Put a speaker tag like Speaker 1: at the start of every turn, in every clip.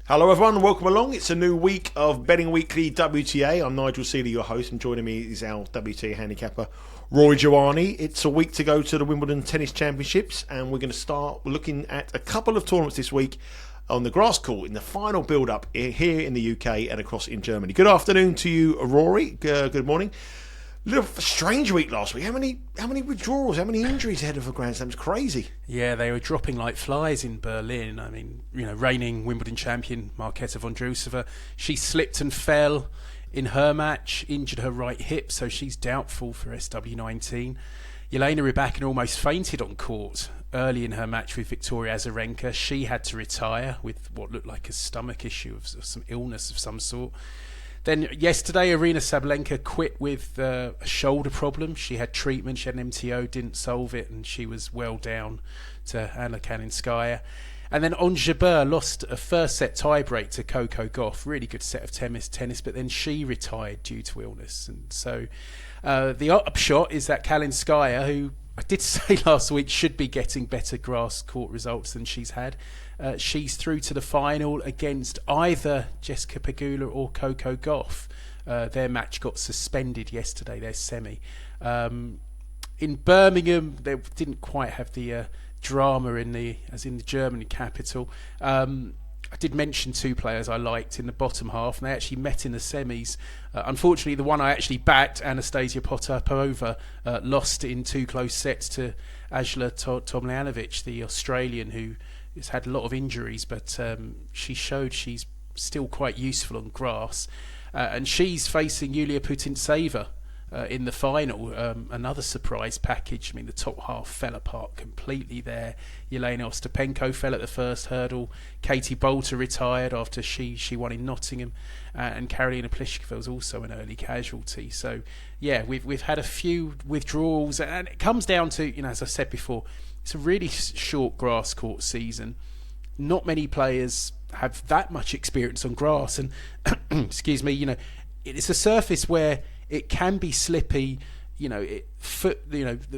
Speaker 1: Hello everyone, welcome along. It's a new week of Betting Weekly WTA. I'm Nigel, Seeley, your host, and joining me is our WTA handicapper, Rory Jiwani. It's a week to go to the Wimbledon Tennis Championships, and we're going to start looking at a couple of tournaments this week on the grass court in the final build-up here in the UK and across in Germany. Good afternoon to you, Rory. Good morning. A little strange week last week. How many withdrawals, how many injuries ahead of a Grand Slam? It's crazy.
Speaker 2: Yeah, they were dropping like flies in Berlin. I mean, reigning Wimbledon champion Marketa Vondrousova, she slipped and fell in her match, injured her right hip, so she's doubtful for SW19. Jelena Rybakina almost fainted on court early in her match with Victoria Azarenka. She had to retire with what looked like a stomach issue of some illness of some sort. Then yesterday, Aryna Sabalenka quit with a shoulder problem. She had treatment, she had an MTO, didn't solve it, and she was well down to Anna Kalinskaya. And then Ons Jabeur lost a first set tiebreak to Coco Gauff. Really good set of tennis, but then she retired due to illness. And so the upshot is that Kalinskaya, who I did say last week should be getting better grass court results than she's had, she's through to the final against either Jessica Pegula or Coco Gauff. Their match got suspended yesterday, their semi. In Birmingham, they didn't quite have the drama in the German capital. I did mention two players I liked in the bottom half, and they actually met in the semis. Unfortunately, the one I actually backed, Anastasia Potapova, lost in two close sets to Ajla Tomljanovic, the Australian, who has had a lot of injuries, but she showed she's still quite useful on grass. And she's facing Yulia Putintseva in the final. Another surprise package. I mean, the top half fell apart completely there. Yelena Ostapenko fell at the first hurdle. Katie Bolter retired after she won in Nottingham, and Karolina Pliskova was also an early casualty. So yeah, we've had a few withdrawals, and it comes down to, as I said before, it's a really short grass court season. Not many players have that much experience on grass, and excuse me, it's a surface where it can be slippy. The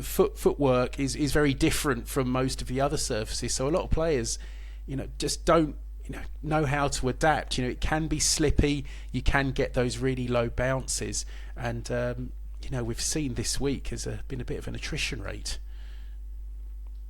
Speaker 2: footwork is very different from most of the other surfaces. So a lot of players, just don't know how to adapt. It can be slippy. You can get those really low bounces, and we've seen this week has been a bit of an attrition rate.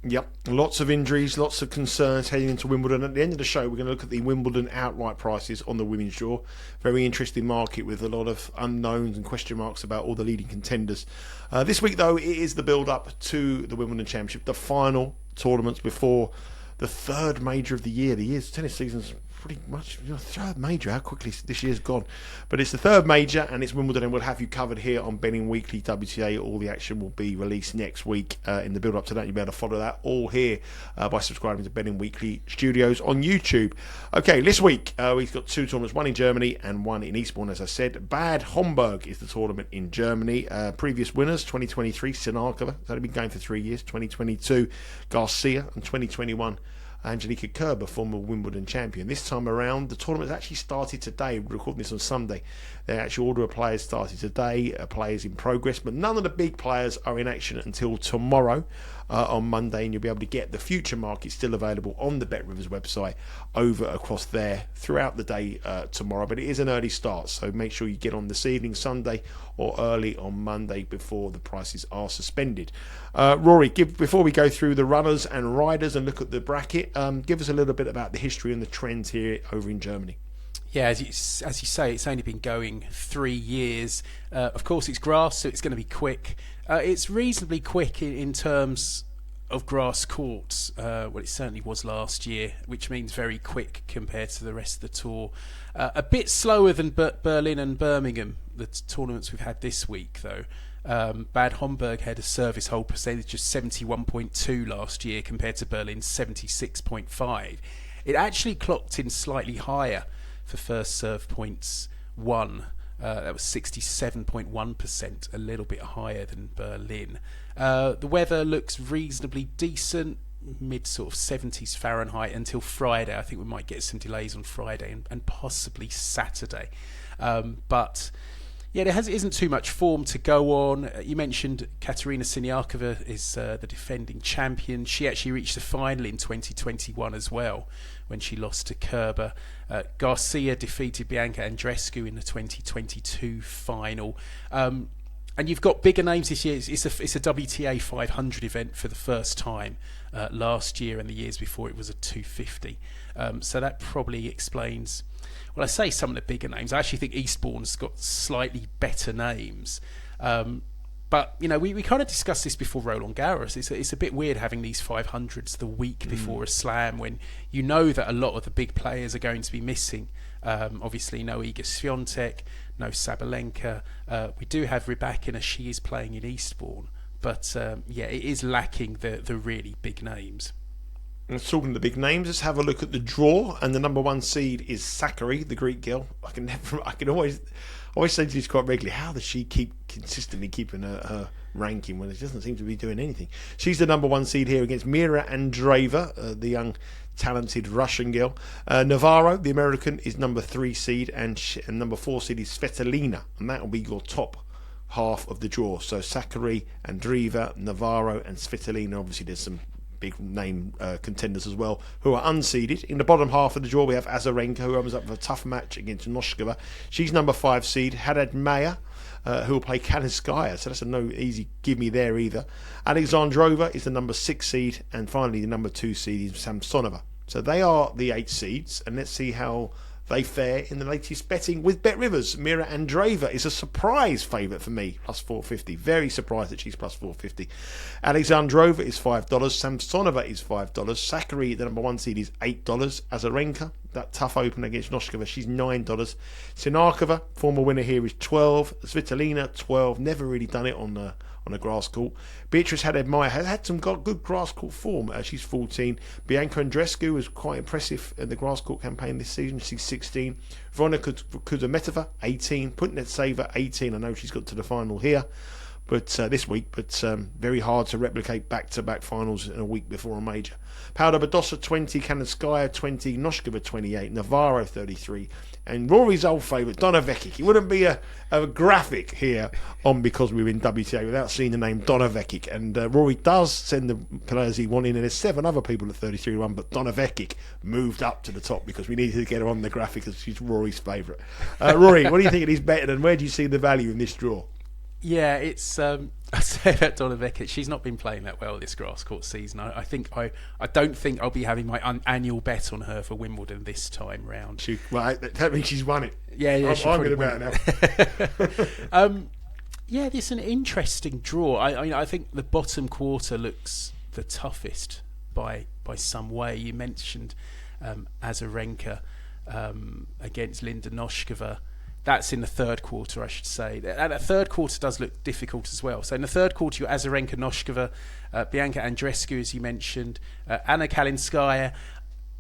Speaker 1: Yep, lots of injuries, lots of concerns heading into Wimbledon. At the end of the show, we're going to look at the Wimbledon outright prices on the women's draw. Very interesting market with a lot of unknowns and question marks about all the leading contenders. This week, though, it is the build-up to the Wimbledon Championship, the final tournaments before the third major of the year. The year's tennis season's pretty much third major. How quickly this year's gone. But it's the third major, and it's Wimbledon, and we'll have you covered here on Betting Weekly WTA. All the action will be released next week in the build-up to that. You'll be able to follow that all here by subscribing to Betting Weekly Studios on YouTube. Okay, this week we've got two tournaments, one in Germany and one in Eastbourne, as I said. Bad Homburg is the tournament in Germany. Previous winners, 2023, Sinakova. It's only been going for 3 years. 2022, Garcia, and 2021, Angelica Kerber, former Wimbledon champion. This time around, the tournament has actually started today. We're recording this on Sunday. The actual order of players started today, players in progress, but none of the big players are in action until tomorrow on Monday, and you'll be able to get the future market still available on the Bet Rivers website over across there throughout the day tomorrow. But it is an early start, so make sure you get on this evening, Sunday, or early on Monday before the prices are suspended. Rory, before we go through the runners and riders and look at the bracket, give us a little bit about the history and the trends here over in Germany.
Speaker 2: Yeah, as you say, it's only been going 3 years. Of course, it's grass, so it's going to be quick. It's reasonably quick in terms of grass courts. Well, it certainly was last year, which means very quick compared to the rest of the tour. A bit slower than Berlin and Birmingham, the tournaments we've had this week, though. Bad Homburg had a service hold percentage of 71.2 last year compared to Berlin's 76.5. It actually clocked in slightly higher for first serve points won. That was 67.1%, a little bit higher than Berlin. The weather looks reasonably decent, mid sort of 70s Fahrenheit until Friday. I think we might get some delays on Friday and possibly Saturday. But Yeah, there isn't too much form to go on. You mentioned Katerina Siniakova is the defending champion. She actually reached the final in 2021 as well, when she lost to Kerber. Garcia defeated Bianca Andreescu in the 2022 final. And you've got bigger names this year. It's a WTA 500 event for the first time. Last year and the years before it was a 250. So that probably explains... Well, I say some of the bigger names. I actually think Eastbourne's got slightly better names. But, you know, we kind of discussed this before Roland Garros. It's a bit weird having these 500s the week before a slam when you know that a lot of the big players are going to be missing. Obviously, no Iga Swiatek, no Sabalenka. We do have Rybakina. She is playing in Eastbourne. But, yeah, it is lacking the really big names.
Speaker 1: And talking of the big names, let's have a look at the draw. And the number 1 seed is Sakkari, the Greek girl. I can always say to this quite regularly, how does she keep consistently keeping her ranking when it doesn't seem to be doing anything? She's the number 1 seed here against Mira Andreeva, the young talented Russian girl. Navarro, the American, is number 3 seed, and number 4 seed is Svitolina, and that will be your top half of the draw. So Sakkari, Andreeva, Navarro, and Svitolina. Obviously, there's some big name contenders as well who are unseeded. In the bottom half of the draw we have Azarenka, who opens up with a tough match against Noskova. She's number 5 seed. Haddad Maia, who will play Kalinskaya, so that's a no easy give me there either. Alexandrova is the number 6 seed, and finally the number 2 seed is Samsonova. So they are the 8 seeds, and let's see how they fare in the latest betting with Bet Rivers. Mira Andreeva is a surprise favourite for me, plus 450. Very surprised that she's plus 450. Alexandrova is $5. Samsonova is $5. Sakkari, the number 1 seed, is $8. Azarenka, that tough open against Noskova, she's $9. Siniakova, former winner here, is $12. Svitolina, $12. Never really done it on a grass court. Beatrice Haddad-Maia has had some good grass court form. She's 14. Bianca Andreescu was quite impressive in the grass court campaign this season. She's 16. Veronika Kudermetova, 18. Putnetseva, 18. I know she's got to the final here, but this week, but very hard to replicate back-to-back finals in a week before a major. Paula Badosa, 20. Kalinskaya, 20. Noskova, 28. Navarro, 33. And Rory's old favourite, Donna Vekic. It wouldn't be a graphic here on Because We're in WTA without seeing the name Donna Vekic. And Rory does send the players he wanted, and there's 7 other people at 33-1, but Donna Vekic moved up to the top because we needed to get her on the graphic as she's Rory's favourite. Rory, what do you think of this bet, and where do you see the value in this draw?
Speaker 2: Yeah, it's I say about Donna Vekic, she's not been playing that well this grass court season. I don't think I'll be having my annual bet on her for Wimbledon this time round.
Speaker 1: That means she's won it.
Speaker 2: Yeah,
Speaker 1: I'm going to bet now.
Speaker 2: Yeah, this is an interesting draw. I think the bottom quarter looks the toughest by some way. You mentioned Azarenka against Linda Noskova. That's in the third quarter, I should say. And the third quarter does look difficult as well. So in the third quarter, you're Azarenka, Noskova, Bianca Andreescu, as you mentioned. Anna Kalinskaya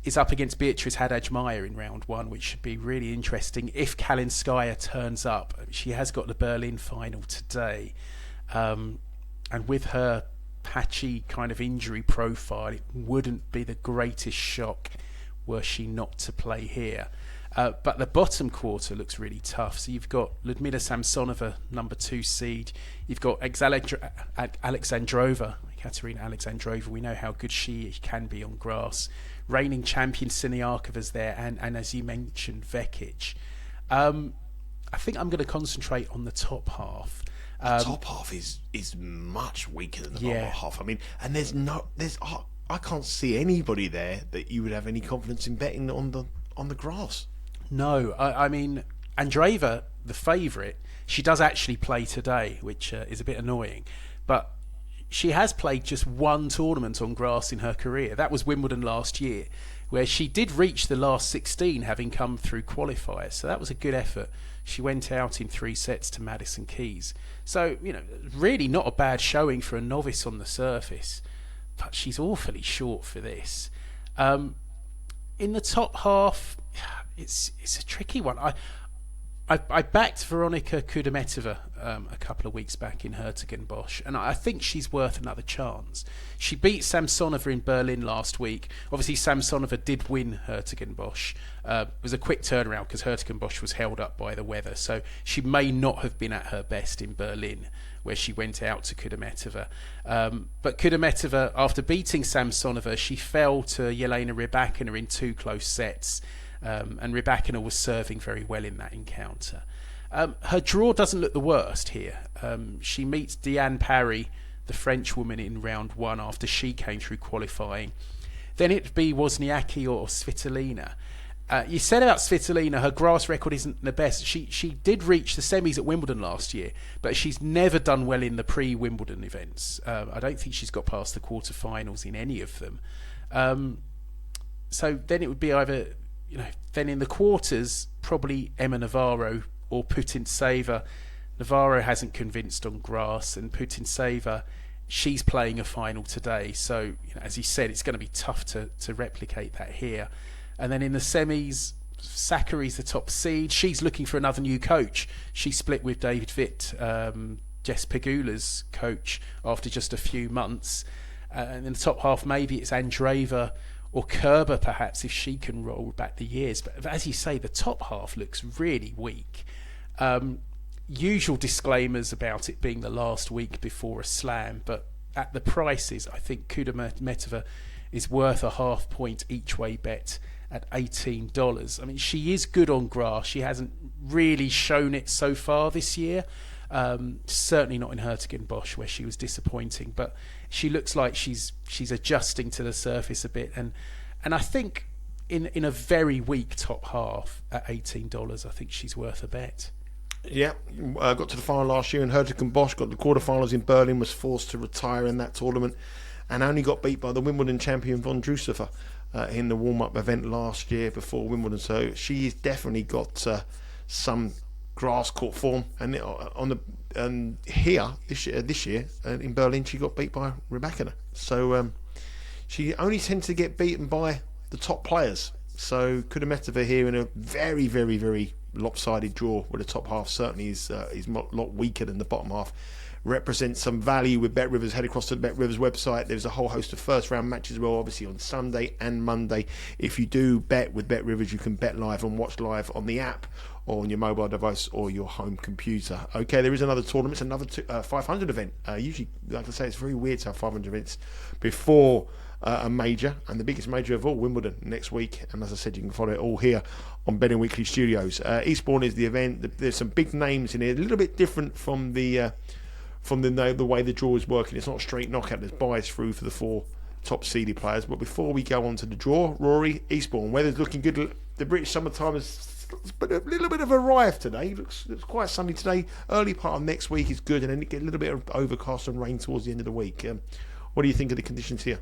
Speaker 2: is up against Beatrice Haddad-Maia in round 1, which should be really interesting if Kalinskaya turns up. She has got the Berlin final today. And with her patchy kind of injury profile, it wouldn't be the greatest shock were she not to play here. But the bottom quarter looks really tough. So you've got Ludmila Samsonova, number 2 seed. You've got Alexandrova, Katerina Alexandrova. We know how good she can be on grass. Reigning champion Siniakova's there, and as you mentioned, Vekic. I think I'm going to concentrate on the top half.
Speaker 1: The top half is much weaker than the bottom half. I mean, and I can't see anybody there that you would have any confidence in betting on the grass.
Speaker 2: No, I mean, Andreeva, the favourite, she does actually play today, which is a bit annoying. But she has played just 1 tournament on grass in her career. That was Wimbledon last year, where she did reach the last 16, having come through qualifiers. So that was a good effort. She went out in 3 sets to Madison Keys. So, really not a bad showing for a novice on the surface. But she's awfully short for this. In the top half, it's a tricky one. I backed Veronika Kudermetova a couple of weeks back in Hertogenbosch, and I think she's worth another chance. She beat Samsonova in Berlin last week. Obviously, Samsonova did win Hertogenbosch. It was a quick turnaround because Hertogenbosch was held up by the weather, so she may not have been at her best in Berlin, where she went out to Kudermetova. But Kudermetova, after beating Samsonova, she fell to Jelena Rybakina in 2 close sets. And Rybakina was serving very well in that encounter. Her draw doesn't look the worst here. She meets Diane Parry, the French woman, in round 1 after she came through qualifying. Then it'd be Wozniacki or Svitolina. You said about Svitolina, her grass record isn't the best. She did reach the semis at Wimbledon last year, but she's never done well in the pre-Wimbledon events. I don't think she's got past the quarterfinals in any of them. So then it would be either, then in the quarters, probably Emma Navarro or Putintseva. Navarro hasn't convinced on grass, and Putintseva, she's playing a final today. So, as you said, it's going to be tough to replicate that here. And then in the semis, Sakkari's the top seed. She's looking for another new coach. She split with David Witt, Jess Pegula's coach, after just a few months. And in the top half, maybe it's Andreeva or Kerber, perhaps, if she can roll back the years. But as you say, the top half looks really weak. Usual disclaimers about it being the last week before a slam, but at the prices, I think Kudermetova is worth a half point each way bet at $18. I mean, she is good on grass. She hasn't really shown it so far this year. Certainly not in Hertogenbosch, where she was disappointing, but she looks like she's adjusting to the surface a bit, and I think in a very weak top half at $18, I think she's worth a bet.
Speaker 1: Yeah, got to the final last year in Hertogenbosch, got the quarterfinals in Berlin, was forced to retire in that tournament, and only got beat by the Wimbledon champion Vondrousova in the warm-up event last year before Wimbledon. So she's definitely got some grass court form, and here this year in Berlin she got beat by Rybakina. So she only tends to get beaten by the top players. So Kudermetova here in a very, very, very lopsided draw, where the top half certainly is a lot weaker than the bottom half. Represents some value with Bet Rivers. Head across to the Bet Rivers website. There's a whole host of first round matches as well, obviously on Sunday and Monday. If you do bet with Bet Rivers, you can bet live and watch live on the app or on your mobile device or your home computer. Okay, there is another tournament. It's another 500 event. Usually, like I say, it's very weird to have 500 events before a major, and the biggest major of all, Wimbledon, next week. And as I said, you can follow it all here on Betting Weekly Studios. Eastbourne is the event. There's some big names in here, a little bit different from the way the draw is working. It's not a straight knockout. There's buys through for the 4 top seeded players. But before we go on to the draw, Rory, Eastbourne, weather's looking good. The British summertime has been a little bit of a arrive today. It looks quite sunny today. Early part of next week is good, and then you get a little bit of overcast and rain towards the end of the week. What do you think of the conditions here?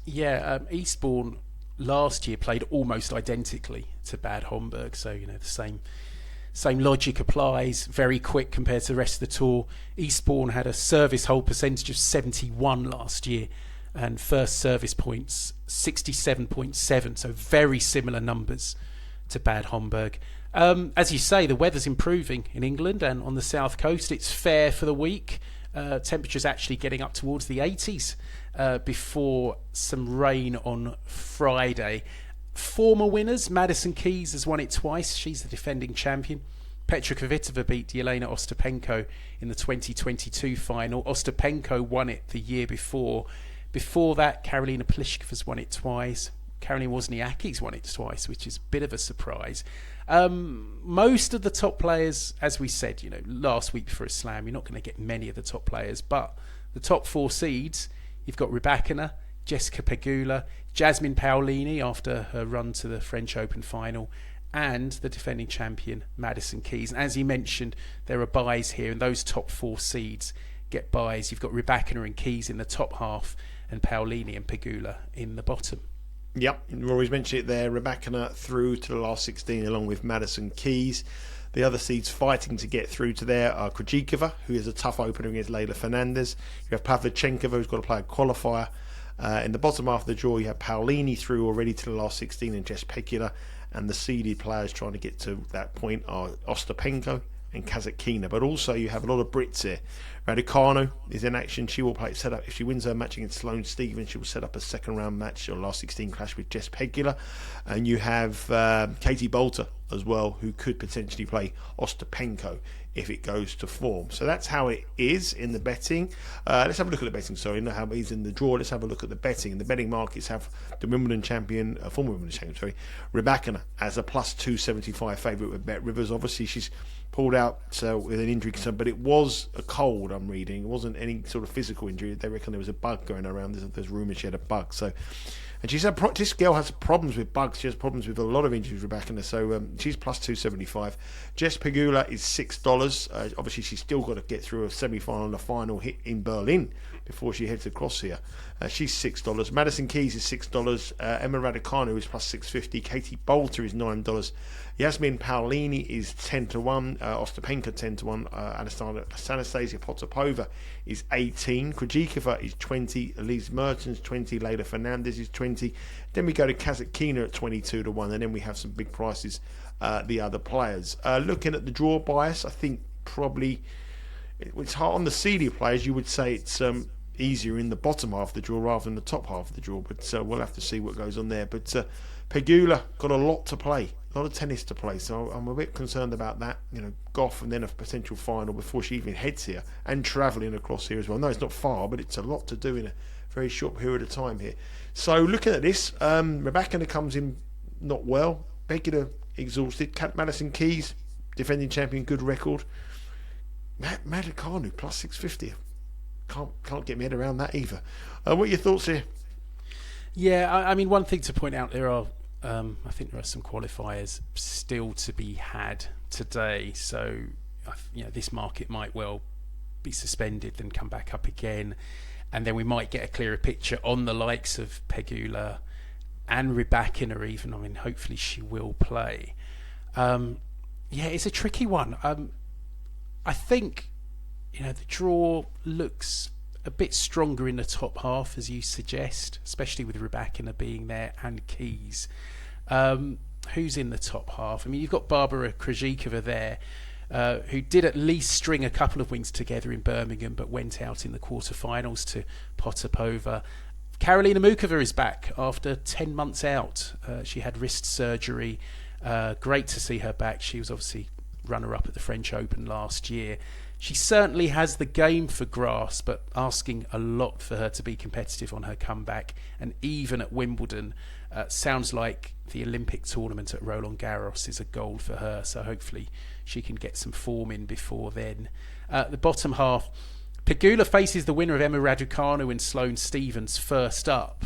Speaker 2: Yeah, Eastbourne last year played almost identically to Bad Homburg, so the same logic applies. Very quick compared to the rest of the tour. Eastbourne had a service hold percentage of 71 last year, and first service points 67.7, so very similar numbers to Bad Homburg. As you say, the weather's improving in England and on the south coast. It's fair for the week. Temperatures actually getting up towards the 80s before some rain on Friday. Former winners, Madison Keys has won it twice. She's the defending champion. Petra Kvitova beat Yelena Ostapenko in the 2022 final. Ostapenko won it the year before. Before that, Karolina Pliškova's won it twice. Caroline Wozniacki's won it twice, which is a bit of a surprise. Most of the top players, as we said, last week for a slam, you're not going to get many of the top players, but the top 4 seeds, you've got Rybakina, Jessica Pegula, Jasmine Paolini after her run to the French Open final, and the defending champion Madison Keys. And as you mentioned, there are buys here, and those top 4 seeds get buys. You've got Rybakina and Keys in the top half, and Paolini and Pegula in the bottom.
Speaker 1: Yep, Rory's mentioned it there. Rybakina through to the last 16 along with Madison Keys. The other seeds fighting to get through to there are Krejcikova, who is a tough opener against Leylah Fernandez. You have Pavlyuchenkova, who's got to play a qualifier. In the bottom half of the draw, you have Paolini through already to the last 16 and Jess Pegula. and the seeded players trying to get to that point are Ostapenko and Kasatkina, but also you have a lot of Brits here. Raducanu is in action. She will play set up if she wins her match against Sloane Stephens. She will set up a second round match or last 16 clash with Jess Pegula, and you have Katie Boulter as well, who could potentially play Ostapenko if it goes to form. So that's how it is in the betting. Let's have a look at the betting. Sorry, not how it is in the draw. Let's have a look at the betting. The betting markets have the Wimbledon champion, former Wimbledon champion, Rybakina as a plus 275 favourite with Bet Rivers. Obviously, she's pulled out with an injury concern, but it was a cold, I'm reading. It wasn't any sort of physical injury. They reckon there was a bug going around. There's rumours she had a bug. So, and she said this girl has problems with bugs. She has problems with a lot of injuries, Rybakina. So she's plus 275. Jess Pegula is $6. Obviously, she's still got to get through a semi-final and a final hit in Berlin before she heads across here. She's $6. Madison Keys is $6. Emma Raducanu is plus 650. Katie Boulter is $9. Yasmin Paolini is 10-1. Ostapenko 10-1. Anastasia Potapova is 18. Krejcikova is 20. Elise Mertens 20. Leyla Fernandez is 20. Then we go to Kasatkina at 22-1, and then we have some big prices. The other players. Looking at the draw bias, I think probably it's hard on the seeded players. You would say it's easier in the bottom half of the draw rather than the top half of the draw, but we'll have to see what goes on there. But Pegula got a lot to play, a lot of tennis to play, so I'm a bit concerned about that. Golf and then a potential final before she even heads here, and travelling across here as well. No, it's not far, but it's a lot to do in a very short period of time here. So looking at this, Rybakina comes in not well. Pegula exhausted. Madison Keys, defending champion, good record. Raducanu plus 650. Can't get my head around that either. What are your thoughts here?
Speaker 2: Yeah, I mean, one thing to point out, there are I think there are some qualifiers still to be had today, so this market might well be suspended then come back up again, and then we might get a clearer picture on the likes of Pegula and Rybakina even. I mean, hopefully she will play. It's a tricky one. I think the draw looks a bit stronger in the top half, as you suggest, especially with Rybakina being there and Keys. Who's in the top half? I mean, you've got Barbara Krejcikova there, who did at least string a couple of wins together in Birmingham, but went out in the quarterfinals to Potapova. Karolina Muchova is back after 10 months out. She had wrist surgery. Great to see her back. She was obviously runner-up at the French Open last year. She certainly has the game for grass, but asking a lot for her to be competitive on her comeback. And even at Wimbledon, sounds like the Olympic tournament at Roland Garros is a goal for her. So hopefully she can get some form in before then. The bottom half, Pegula faces the winner of Emma Raducanu and Sloane Stephens first up.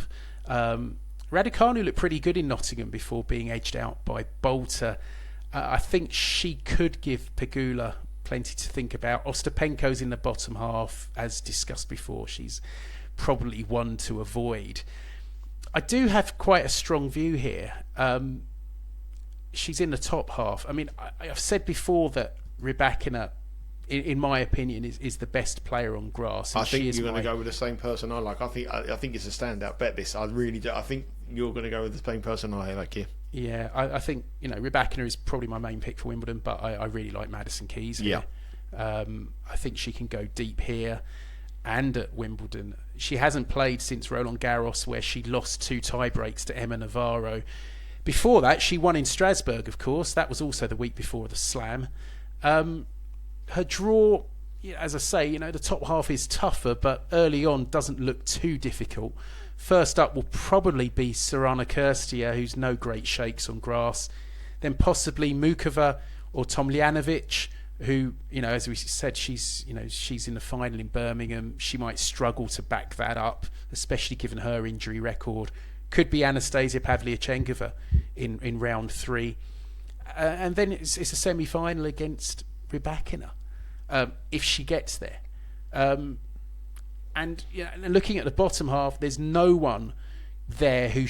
Speaker 2: Raducanu looked pretty good in Nottingham before being edged out by Boulter. I think she could give Pegula plenty to think about. Ostapenko's in the bottom half, as discussed before. She's probably one to avoid. I do have quite a strong view here. She's in the top half. I mean, I've said before that Rybakina, in my opinion, is the best player on grass.
Speaker 1: I think you're going to go with the same person I like. I think it's a standout bet, this. I really do. I think you're going to go with the same person I like here. Yeah,
Speaker 2: I think Rybakina is probably my main pick for Wimbledon, but I really like Madison Keys here. Yeah. I think she can go deep here and at Wimbledon. She hasn't played since Roland Garros, where she lost 2 tie breaks to Emma Navarro. Before that, she won in Strasbourg, of course. That was also the week before the Slam. Her draw, as I say, the top half is tougher, but early on doesn't look too difficult. First up will probably be Sorana Kirstia, who's no great shakes on grass. Then possibly Muchova or Tomljanovic, who, as we said, she's in the final in Birmingham. She might struggle to back that up, especially given her injury record. Could be Anastasia Pavlyuchenkova in round 3. And then it's a semi-final against Rybakina, if she gets there. And looking at the bottom half, there's no one there who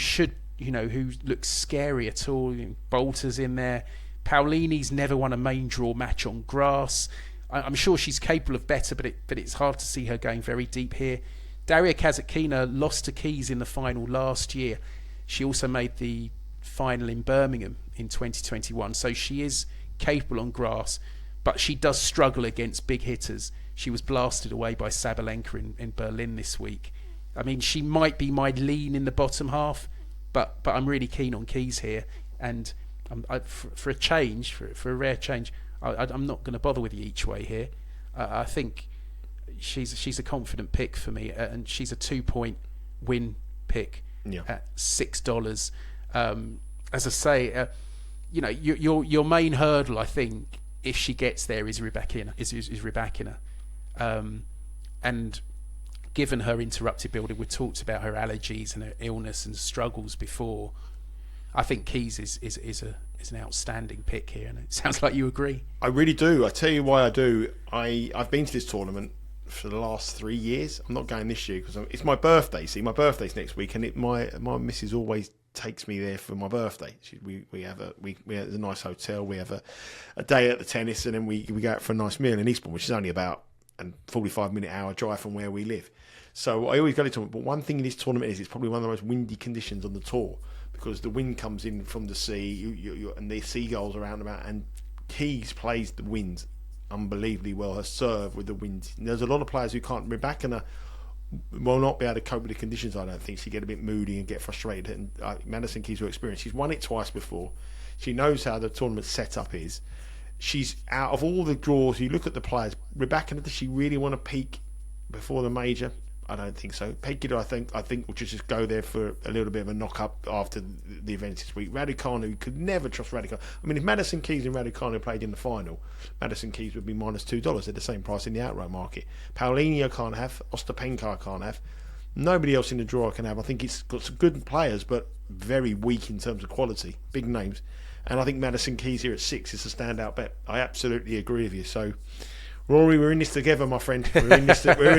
Speaker 2: who looks scary at all. Boulter's in there. Paolini's never won a main draw match on grass. I'm sure she's capable of better, but it's hard to see her going very deep here. Daria Kasatkina lost to Keys in the final last year. She also made the final in Birmingham in 2021. So she is capable on grass, but she does struggle against big hitters. She was blasted away by Sabalenka in Berlin this week. I mean, she might be my lean in the bottom half, but I'm really keen on Keys here. And for a change, for a rare change, I'm not going to bother with you each way here. I think she's a confident pick for me, and she's a 2-point win pick at $6. As I say, your main hurdle, I think, if she gets there, is Rybakina. And given her interrupted building, we talked about her allergies and her illness and struggles before. I think Keys is an outstanding pick here, and it sounds like you agree.
Speaker 1: I really do. I tell you why I do. I've been to this tournament for the last 3 years. I'm not going this year because it's my birthday. See, my birthday's next week, and my missus always takes me there for my birthday. We have a nice hotel. We have a day at the tennis, and then we go out for a nice meal in Eastbourne, which is only about a 45-minute hour drive from where we live. So I always go to the tournament. But one thing in this tournament is it's probably one of the most windy conditions on the tour, because the wind comes in from the sea, and the seagulls are around about, and Keys plays the wind unbelievably well. Her serve with the wind. And there's a lot of players who can't. Rybakina will not be able to cope with the conditions, I don't think. She get a bit moody and get frustrated. And Madison Keys will experience. She's won it twice before. She knows how the tournament setup is. She's out of all the draws. You look at the players. Rybakina, does she really want to peak before the major? I don't think so. Pegula, I think will just go there for a little bit of a knock up after the events this week. Raducanu, you could never trust Raducanu. I mean, if Madison Keys and Raducanu played in the final, Madison Keys would be -$2 at the same price in the outright market. Paulinho can't have. Ostapenko can't have. Nobody else in the draw can have. I think it's got some good players, but very weak in terms of quality. Big names. And I think Madison Keys here at 6 is a standout bet. I absolutely agree with you. So, Rory, we're in this together, my friend. We're in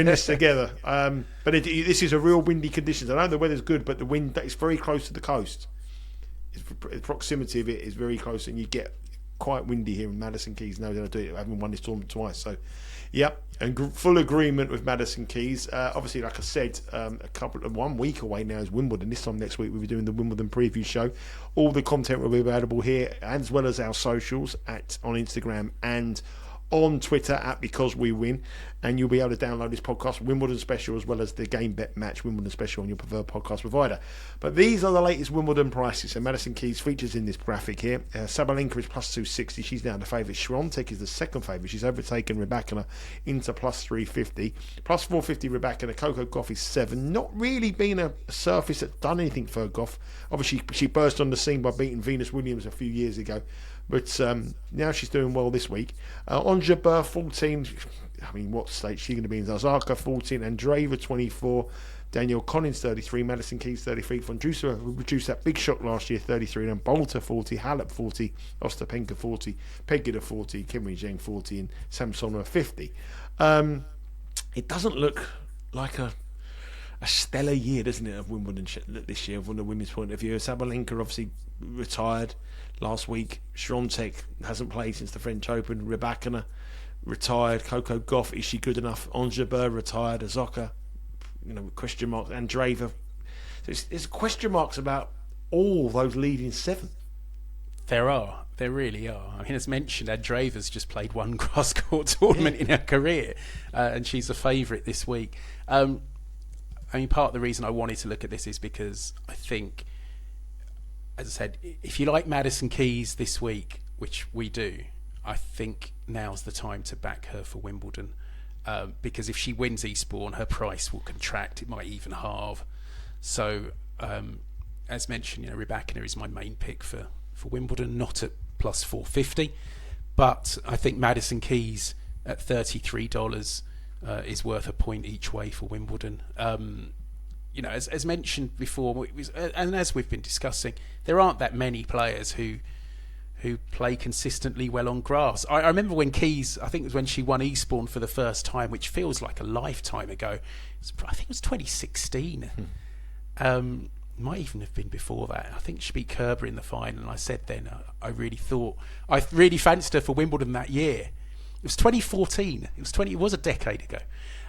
Speaker 1: this together. But this is a real windy conditions. I know the weather's good, but the wind is very close to the coast. The proximity of it is very close, and you get quite windy here. And Madison Keys knows how to do it, having won this tournament twice. So, yep, and full agreement with Madison Keys. Obviously, like I said, 1 week away now is Wimbledon. This time next week we'll be doing the Wimbledon preview show. All the content will be available here, as well as our socials on Instagram and on Twitter at Because We Win, and you'll be able to download this podcast, Wimbledon Special, as well as the Game Bet Match Wimbledon Special on your preferred podcast provider. But these are the latest Wimbledon prices. So Madison Keys features in this graphic here. Sabalenka is +260. She's now the favourite. Świątek is the second favourite. She's overtaken Rybakina into +350. +450 Rybakina. Coco Gauff is 7. Not really been a surface that's done anything for Gauff. Obviously, she burst on the scene by beating Venus Williams a few years ago. But now she's doing well this week. On Jabeur, 14. I mean, what state she's going to be in? Zazaka, 14. Andreeva, 24. Danielle Collins, 33. Madison Keys, 33. Vondrousova reduced that big shot last year, 33. And then Bolter, 40. Halep, 40. Ostapenko, 40. Pegula, 40. Kimberly Zheng, 40. And Samsonova, 50. It doesn't look like a stellar year, doesn't it, of Wimbledon this year from the women's point of view. Sabalenka obviously retired last week. Świątek hasn't played since the French Open. Rybakina retired. Coco Gauff, is she good enough? On Jabeur retired. Azoka, question marks. Andreeva. So there's question marks about all those leading 7.
Speaker 2: There really are. I mean, as mentioned, Andreeva's just played one grass court tournament in her career, and she's a favourite this week. I mean, part of the reason I wanted to look at this is because I think, as I said, if you like Madison Keys this week, which we do, I think now's the time to back her for Wimbledon, because if she wins Eastbourne, her price will contract. It might even halve. So, as mentioned, Rybakina is my main pick for Wimbledon, not at +450, but I think Madison Keys at $33 is worth a point each way for Wimbledon. As mentioned before, and as we've been discussing, there aren't that many players who play consistently well on grass. I remember when Keys, I think it was when she won Eastbourne for the first time, which feels like a lifetime ago. I think it was 2016. Might even have been before that. I think she beat Kerber in the final, and I said then I really fancied her for Wimbledon that year. It was 2014. It was a decade ago,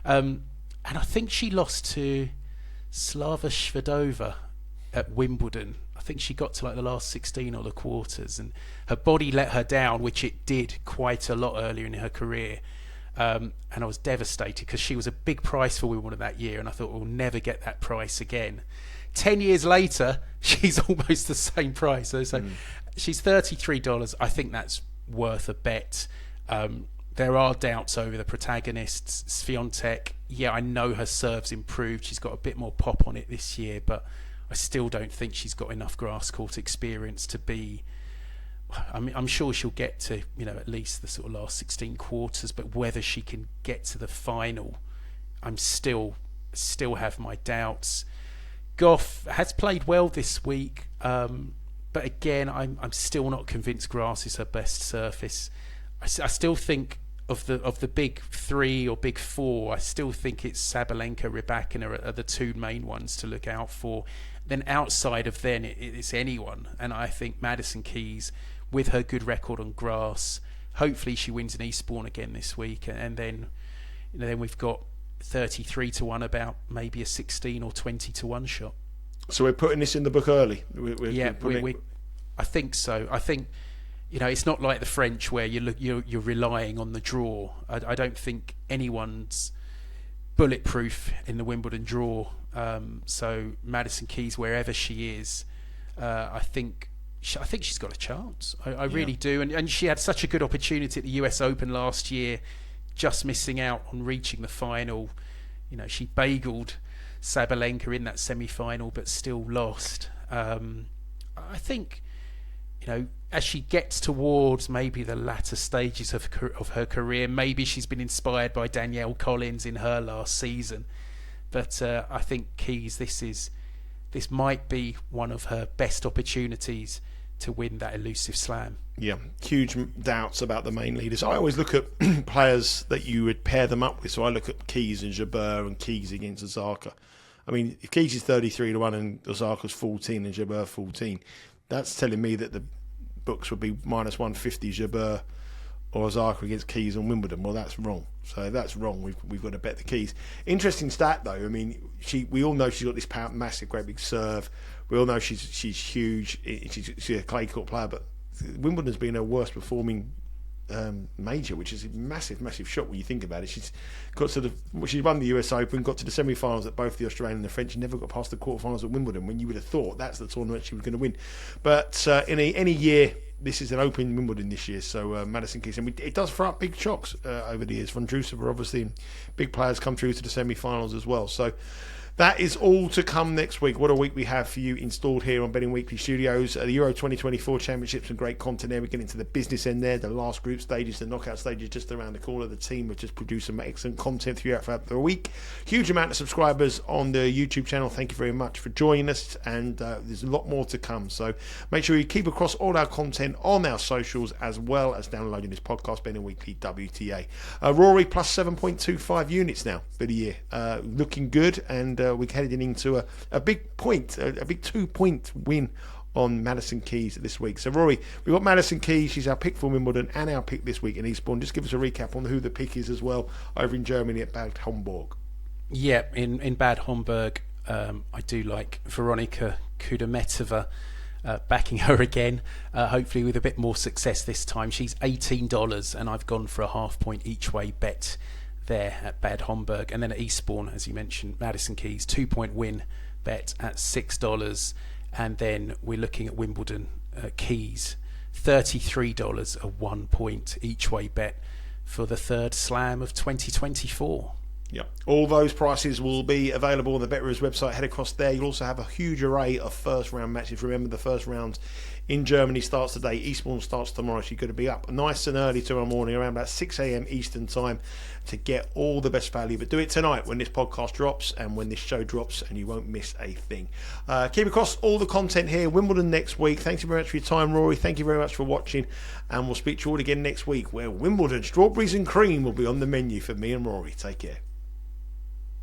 Speaker 2: and I think she lost to Slava Shvedova at Wimbledon. I think she got to like the last 16 or the quarters, and her body let her down, which it did quite a lot earlier in her career. And I was devastated because she was a big price for Wimbledon that year, and I thought we'll never get that price again. 10 years later, she's almost the same price. So she's $33. I think that's worth a bet. There are doubts over the protagonists. Swiatek, yeah, I know her serve's improved. She's got a bit more pop on it this year, but I still don't think she's got enough grass court experience to be... I mean, I'm sure she'll get to, at least the sort of last 16 quarters, but whether she can get to the final, I'm still have my doubts. Goff has played well this week, but again, I'm still not convinced grass is her best surface. I still think of the big three or big four, I still think it's Sabalenka, Rybakina are the two main ones to look out for. Then outside of then, it's anyone, and I think Madison Keys, with her good record on grass, hopefully she wins in Eastbourne again this week, and then we've got 33 to 1 about maybe a 16 or 20 to 1 shot.
Speaker 1: So we're putting this in the book early.
Speaker 2: I think so. I think it's not like the French where you're relying on the draw. I don't think anyone's bulletproof in the Wimbledon draw. So Madison Keys, wherever she is, I think she's got a chance. I really do. And she had such a good opportunity at the US Open last year, just missing out on reaching the final. She bageled Sabalenka in that semi-final, but still lost. I think, as she gets towards maybe the latter stages of her career, maybe she's been inspired by Danielle Collins in her last season. But I think Keys, this might be one of her best opportunities to win that elusive slam.
Speaker 1: Yeah, huge doubts about the main leaders. I always look at players that you would pair them up with. So I look at Keys and Jabeur and Keys against Osaka. I mean, if Keys is 33 to 1 and Osaka's 14 and Jabeur 14, that's telling me that the books would be minus 150 Jabeur or Osaka against Keys on Wimbledon. Well, that's wrong. So if that's wrong, we've got to bet the Keys. Interesting stat though. I mean, we all know she's got this massive, great big serve. We all know she's huge. She's a clay court player, but Wimbledon's been her worst performing major, which is a massive shock when you think about it. She's won the US Open, got to the semi-finals at both the Australian and the French, and never got past the quarterfinals at Wimbledon, when you would have thought that's the tournament she was going to win. But in any year, this is an open Wimbledon this year, so Madison Keys, and it does throw up big shocks over the years. Vondrousova, obviously, and big players come through to the semi-finals as well. So that is all to come next week. What a week we have for you installed here on Betting Weekly Studios. The Euro 2024 Championships and great content there. We get into the business end there, the last group stages, the knockout stages just around the corner. The team have just produced some excellent content throughout the week. Huge amount of subscribers on the YouTube channel. Thank you very much for joining us, and there's a lot more to come. So make sure you keep across all our content on our socials, as well as downloading this podcast, Betting Weekly WTA. Rory plus 7.25 units now for the year. Looking good, and we're heading into a big 2-point win on Madison Keys this week. So Rory, we've got Madison Keys, she's our pick for Wimbledon and our pick this week in Eastbourne. Just give us a recap on who the pick is as well over in Germany at Bad Homburg.
Speaker 2: Yeah, in Bad Homburg, I do like Veronika Kudermetova, backing her again, hopefully with a bit more success this time. She's $18 and I've gone for a half-point each way bet there at Bad Homburg. And then at Eastbourne, as you mentioned, Madison Keys 2-point win bet at $6, and then we're looking at Wimbledon Keys $33, a 1-point each way bet for the third slam of 2024.
Speaker 1: Yeah, all those prices will be available on the BetRivers website. Head across there. You'll also have a huge array of first round matches. Remember, the first round in Germany starts today. Eastbourne starts tomorrow, so you've got to be up nice and early tomorrow morning, around about 6 a.m. Eastern time, to get all the best value. But do it tonight when this podcast drops and when this show drops, and you won't miss a thing. Keep across all the content here. Wimbledon next week. Thank you very much for your time, Rory. Thank you very much for watching, and we'll speak to you all again next week, where Wimbledon strawberries and cream will be on the menu for me and Rory. Take care.